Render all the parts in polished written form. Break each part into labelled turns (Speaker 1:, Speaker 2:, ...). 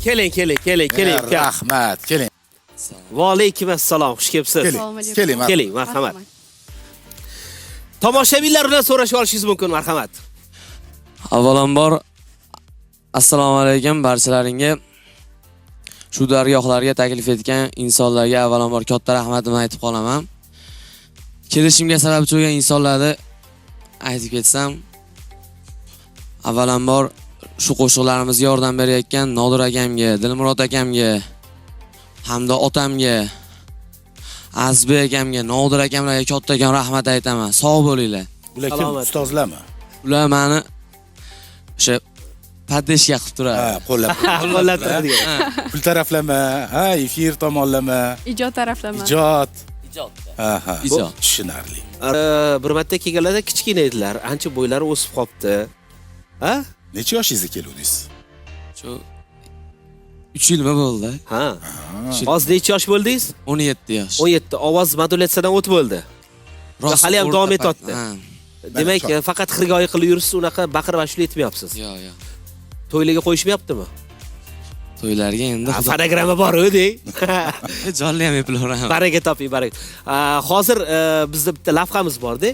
Speaker 1: Keling.
Speaker 2: Rahmat, keling.
Speaker 1: Va alaykum assalom, xush kelibsiz.
Speaker 2: Keling.
Speaker 1: Keling, marhamat. Tomoshabinlar bilan so'rashib olishingiz mumkin, marhamat.
Speaker 3: Avvalambor assalomu alaykum barchalaringga. Shu dargohlarga taklif etgan insonlarga avvalambor katta rahmatimni aytib qolaman. Kelishimga sababchi bo'lgan insonlarni aytib ketsam, avvalambor shu qo'shiqlarimizga yordam berayotgan Nodir akamga, Dilmurod akamga, hamda otamga, Azbek akamga, Nodir akamlarga kattagan rahmat aytaman. Sog' bo'linglar.
Speaker 2: Ular kim? Ustozlarmi?
Speaker 3: Ular meni o'sha paddeshga qilib turadi.
Speaker 2: Ha, qo'llab turadi. Pul taraflama, ha, efir tomonlama,
Speaker 4: Ijod taraflama.
Speaker 2: ijod. Ha,
Speaker 3: Ijod.
Speaker 2: tushunarli.
Speaker 1: Bir marta kelganlarda kichkina edilar, ancha bo'ylari o'sib qopti. Ha?
Speaker 2: Necha yoshingizda keluvdingiz?
Speaker 3: Shu 3 yil bo'ldi.
Speaker 1: Ha. Hozir necha yosh bo'ldingiz?
Speaker 3: 17 yosh.
Speaker 1: 17. Ovoz modulyatsiyadan o'tib bo'ldi. Hali ham davom etyapti. Demak, faqat xirgoyi qilib yursiz, unaqa baqirib ashula etmayapsiz.
Speaker 3: Yo'q.
Speaker 1: To'ylarga qo'yishmayaptimi?
Speaker 3: To'ylarga endi
Speaker 1: Fonogramma bor-ku, deng.
Speaker 3: jonni ham eplaveramiz.
Speaker 1: Baraka toping, baraka. Hozir bizda bitta lavhamiz bor-da.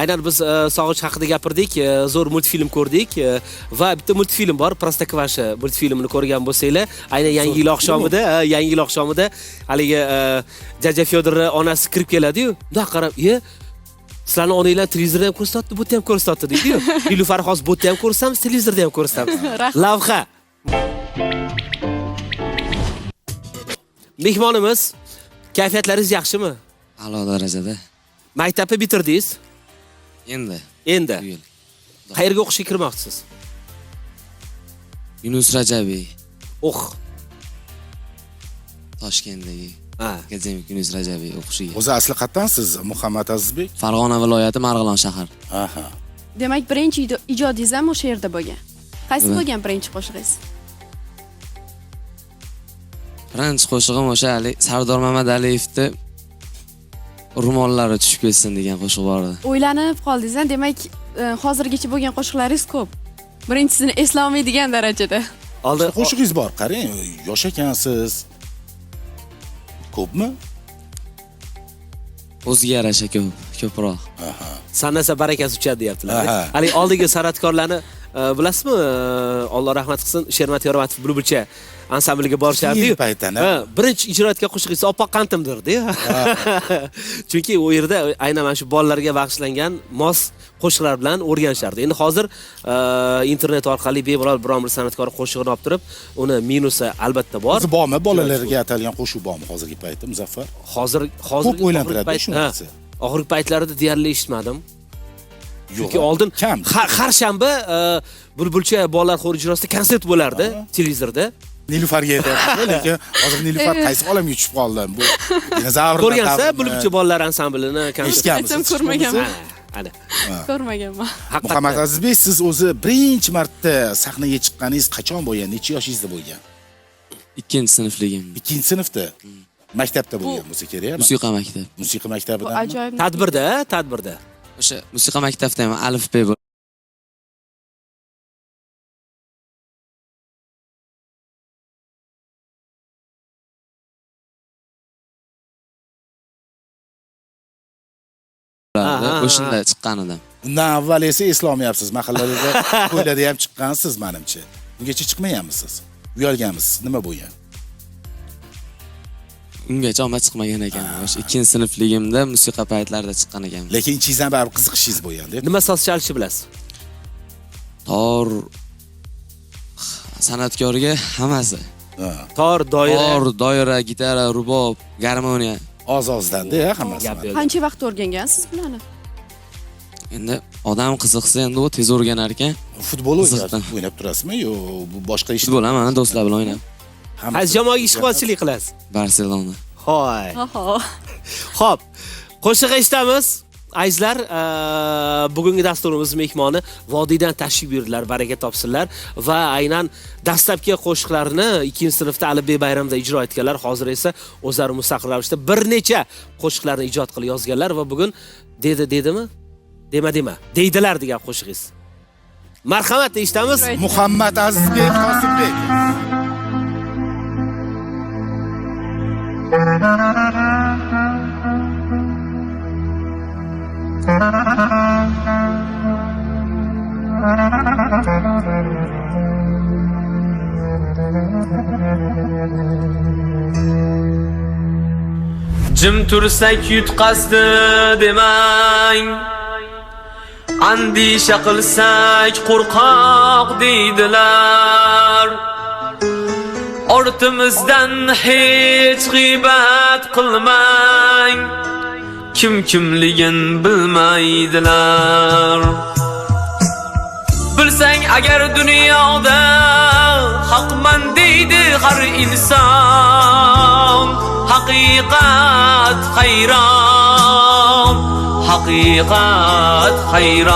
Speaker 1: Aynan biz sog'inch haqida gapirdik, zo'r multfilm ko'rdik va bitta multfilm bor, Prostokvasha multfilmini ko'rgan bo'lsanglar, aynan Yangi yil oqshomida haligi Jaja Fyodorning onasi kirib keladi-yu, bundoq qarab, sizlarni onanglar televizorda ham ko'rsatdi, bu yerda ham ko'rsatdi deydi-yu. Nilufar hozir bu yerda ham ko'rsatamiz, televizorda ham ko'rsatamiz. Lavha. Mehmonimiz, kayfiyatlaringiz yaxshimi?
Speaker 3: A'lo darajada.
Speaker 1: Maktabni bitirdingiz?
Speaker 3: Endi. bu yil.
Speaker 1: Qayerga o'qishga kirmoqchisiz?
Speaker 3: Yunus Rajabiy, Toshkentdagi akademik Yunus Rajabiy o'qishiga.
Speaker 2: O'zi asli qayerdansiz, Muhammad Azizbek?
Speaker 3: Farg'ona viloyati Marg'ilon shahar.
Speaker 2: Aha.
Speaker 4: Demak, birinchi ijodingiz ham o'sha yerda bo'lgan. Qaysi bo'lgan birinchi qo'shig'ingiz?
Speaker 3: Birinchi qo'shig'im o'sha Sardor Mamadaliyevni Rumollari tushib ketsin degan qo'shiq bor edi.
Speaker 4: O'ylanib qoldingiz, demak, hozirgacha bo'lgan qo'shiqlaringiz ko'p. Birinchisini eslolmaydigan darajada.
Speaker 1: Oldin
Speaker 2: Qo'shig'ingiz bor, qarang, yosh ekansiz. Ko'pmi?
Speaker 3: O'ziga yarasha ko'proq.
Speaker 2: Aha.
Speaker 1: sanasa barakasi uchadi deyaptilar.
Speaker 2: Aha.
Speaker 1: Hali oldingi san'atkorlarni bilasizmi? Alloh rahmat qilsin, Shermat Yormatov Bulbulcha ansambliga borishardi-yu. Birinchi ijro etgan qo'shig'ingiz oppoq qantimdir-da. Chunki u yerda aynan mana shu bolalarga bag'ishlangan mos qo'shiqlar bilan o'rganishardi. Endi hozir internet orqali bemalol biron bir san'atkor qo'shig'ini olib turib, uni minusi albatta bor.
Speaker 2: O'zi bormi? Bolalarga atalgan qo'shiq bormi hozirgi paytda, Muzaffar?
Speaker 1: Hozir
Speaker 2: Ko'p o'ylantiradi shu narsa.
Speaker 1: Oxirgi paytlarda deyarli eshitmadim.
Speaker 2: Yo'q.
Speaker 1: Chunki oldin
Speaker 2: kam.
Speaker 1: har shanba Bulbulcha bolalar xor ijrosida konsert bo'lardi televizorda.
Speaker 2: Nilufarga aytayapti, lekin hozir Nilufar qaysi olamga tushib qoldi. Bu dinozavr.
Speaker 1: Ko'rgansiz Bulbulcha bolalar ansamblini konsertini?
Speaker 4: Aytsam ko'rmaganman.
Speaker 1: Ana.
Speaker 4: Ko'rmaganman.
Speaker 2: Muhammad Azizbek, siz o'zi birinchi marta sahnaga chiqqaningiz qachon bo'lgan? Necha yoshingizda bo'lgan?
Speaker 3: 2-sinfligim.
Speaker 2: 2-sinfda. Maktabda bo'lgan bo'lsa kerak.
Speaker 3: Musiqa maktabi.
Speaker 2: Musiqa
Speaker 4: Bu
Speaker 2: maktabidan.
Speaker 4: ajoyib.
Speaker 1: Tadbirda.
Speaker 3: O'sha musiqa maktabida ham alif B o'shanda chiqqan edim.
Speaker 2: Undan avval esa eslolmayapsiz. Mahallarda to'ylarda ham chiqqansiz, menimcha. Ungacha chiqmaganmisiz? Uyalganmisiz? Nima bo'lgan?
Speaker 3: Ungacha omad chiqmagan ekan. O'sha 2-sinfligimda musiqa paytlarida chiqqan ekan.
Speaker 2: Lekin ichingizdan baribir qiziqishingiz bo'lgan-da.
Speaker 1: Nima soz chalishni bilasiz?
Speaker 3: Tor san'atkorga hammasi.
Speaker 1: Tor,
Speaker 3: doira, gitara, rubob, garmoniya.
Speaker 2: Oz-ozdan-da hammasi.
Speaker 4: Qancha vaqt o'rgangansiz bularni?
Speaker 3: Endi odam qiziqsa endi u tez o'rganar ekan.
Speaker 2: Futbol o'ynab turasizmi yo bu boshqa ish?
Speaker 3: Futbol ham do'stlar bilan o'ynab.
Speaker 1: Qaysi jamoaga ishg'olchilik qilasiz?
Speaker 3: Barselona.
Speaker 1: Hoy. Xo'p. Qo'shiq eshitamiz. Azizlar, bugungi dasturimiz mehmoni Vodiydan tashrif buyurdilar, baraka topsinlar va aynan dastlabki qo'shiqlarini 2-sinfda Alibbek bayramida ijro etganlar, hozir esa o'zlari mustaqil ravishda bir necha qo'shiqlarni ijod qilib yozganlar va bugun dedimi? Dema deydilar degan qo'shig'ingiz. Marhamat, eshitamiz.
Speaker 2: Muhammad Azizbek Qosimbek.
Speaker 5: Jim tursak yutqazdi demang, andisha qilsak qo'rqoq deydilar. Ortimizdan hech g'iybat qilmang, kim kimligin bilmaydilar. Bilsang agar dunyoda haqman deydi har inson, haqiqat hayron, haqiqat hayron.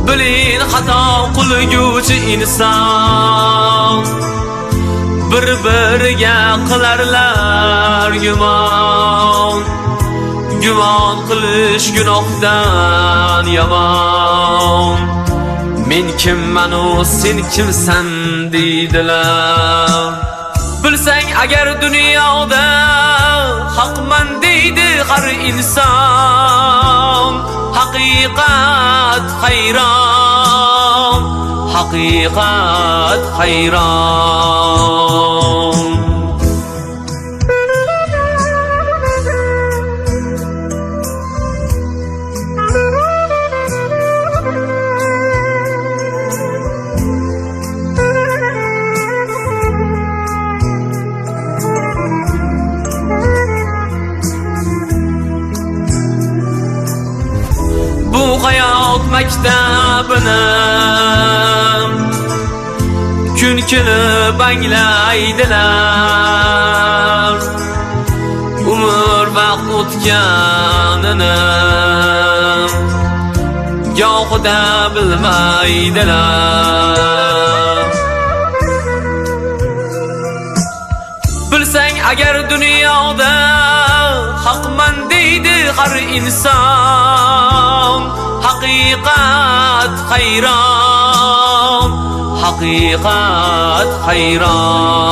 Speaker 5: Bilin xato qilguvchi inson, bir-biriga qilarlar gumon. Gumon qilish gunohdan yomon. Men kimman o sen kimsan deydilar. Bilsang agar dunyoda haqman deydi har inson, haqiqat hayron, haqiqat hayron. Bu hayot maktabini kun kelib anglaydilar. Umr vaqt o'tganini gohida bilmaydilar. Bilsang agar dunyoda haqman deydi har inson, haqiqat hayron, haqiqat hayron.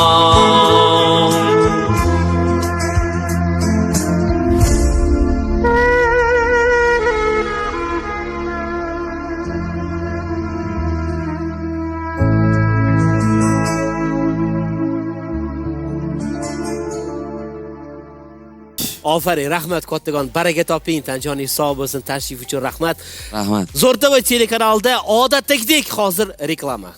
Speaker 1: Ofarin, rahmat kattakon. Baraka toping, tanjoningiz sog' bo'lsin. Tashrif uchun rahmat.
Speaker 3: Rahmat.
Speaker 1: Zo'r TV telekanalida odatdagidek hozir reklama.